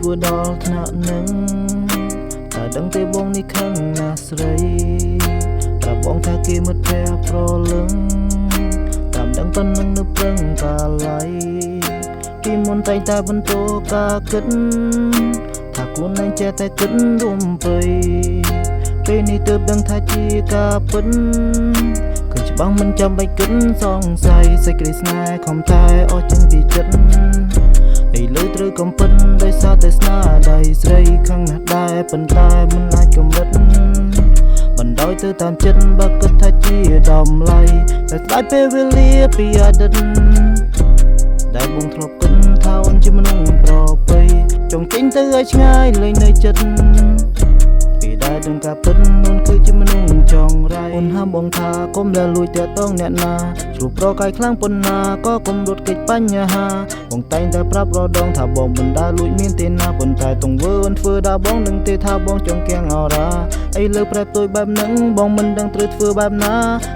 ធ្វើដល់ថ្នាក់នឹងតើដឹងទេបងនេះខឹងណាស់ស្រីប្រាប់បងថាគេមិត្តភ័ក្តិប្រលឹងតាមដឹងប៉ុណ្ណឹងនៅប្រឹងកាល័យពីមុនតែងតែបន្តការគិតថាខ្លួនឯងចេះតែគិតរួមពេយពេលនេះទើបដឹងថាជាការពិតឃើញច្បាស់មិនចាំបាច់គិតសង្ស័យសេចក្តីស្នេហ៍ខំតែអស់ចេញពីចិត្តឥឡូវត្រូវកំពិតដោយសារតែស្នាដៃស្រីខឹងណាស់ដែរប៉ុន្តែមិនអាចកម្រិតបណ្ដោយទៅតាមចិត្តបើគិតថាជាតម្លៃតែស្ដាយពេលវេលាពីអតីតដែលបងធ្លាប់គិតថាអូនជាមនុស្សប្រពៃចង់ចេញទៅឲ្យឆ្ងាយលេងនៅចិត្តពីដែលដឹងការពិតអូនគឺជាមនុស្សចង់រៃអូនហាមបងថាកុំដែលលួចតាក់ទងអ្នកណាជ្រុះប្រកាយខ្លាំងប៉ុណ្ណាក៏កុំរត់គេចបញ្ហាបងតែងតែប្រាប់រដងថាបងមិនដែលលួចមានទេណាប៉ុន្តែទង្វើអូនធ្វើដល់បងនឹងទេថាបងចង់កៀងអរ៉ាអីលើប្រែផ្ទុយបែបហ្នឹងបងមិនដឹងត្រូវធ្វើបែបណា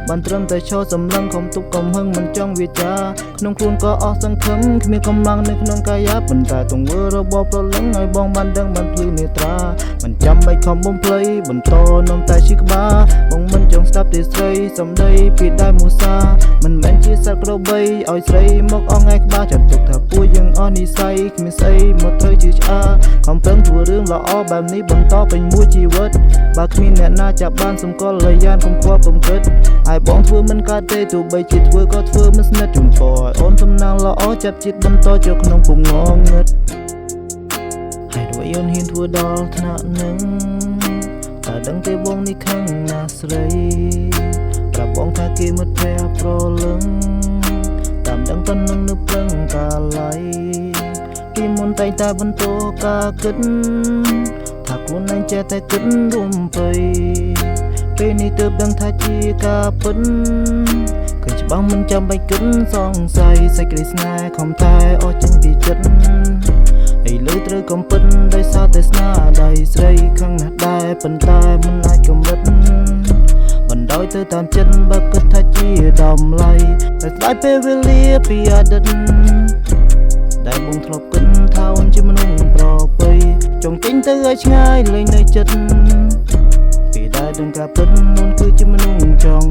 បានត្រឹមតែឈរសម្លឹងខំទប់កំហឹងមិនចង់វាចាក្នុងខ្លួនក៏អស់សង្ឃឹមគ្មានកម្លាំងនៅក្នុងកាយប៉ុន្តែទង្វើរបស់ប្រលឹងឲ្យបងបានដឹងបានភ្លឺនេត្រាមិនចាំបាច់ខំបំភ្លៃបន្តនាំតែឈឺក្បាលបងមិនចង់ស្ដាប់ទេស្រីសំដីពីដែលមូសាមិនមែនជាសត្វក្របីឲ្យស្រីមកអងឯក្បាលចាត់ទុកថាពួកយើងអស់និស័យគ្មានស្អីមកធ្វើជាឆ្អាខំប្រឹងធ្វើរឿងល្អបែបនេះបន្តពេញមួយជីវិតបើគ្មានអ្នកណាចាប់បានសម្គាល់លយ៉ានកុំខ្វល់កុំគិតឲ្យបងធ្វើមិនកើតទេទោះបីជាធ្វើក៏ធ្វើមិនស្និទ្ធជំពរឲ្យអូនសំណាងល្អចាប់ជាតិបន្តចូលក្នុងពុំងងឹតហើយដូចអូនហ៊ានធ្វើដល់ថ្នាក់នឹងតើដឹងទេបងនេះខឹងណាស់ស្រីប្រាប់បងថាគេមិត្តភ័ក្តិប្រលឹងតាមដឹងប៉ុណ្ណឹងនៅប្រឹងកាល័យពីមុនតែងតែបន្តការគិតថាខ្លួនឯងចេះតែគិតរួមពេយពេលនេះទើបដឹងថាជាការពិតឃើញច្បាស់មិនចាំបាច់គិតសង្ស័យសេចក្តីស្នេហ៍ខំតែអស់ចេញពីចិត្តឥឡូវត្រូវកំពិតដោយសារតែស្នាដៃស្រីខឹងណាស់ដែរប៉ុន្តែមិនអាចកម្រិតបណ្ដោយទៅតាមចិត្តបើគិតថាជាតម្លៃតែស្ដាយពេលវេលាពីអតីតដែលបងធ្លាប់គិតថាអូនជាមនុស្សប្រពៃចង់ចេញទៅឲ្យឆ្ងាយលេងនៅចិត្តពីដែលដឹងការពិតអូនគឺជាមនុស្សចង់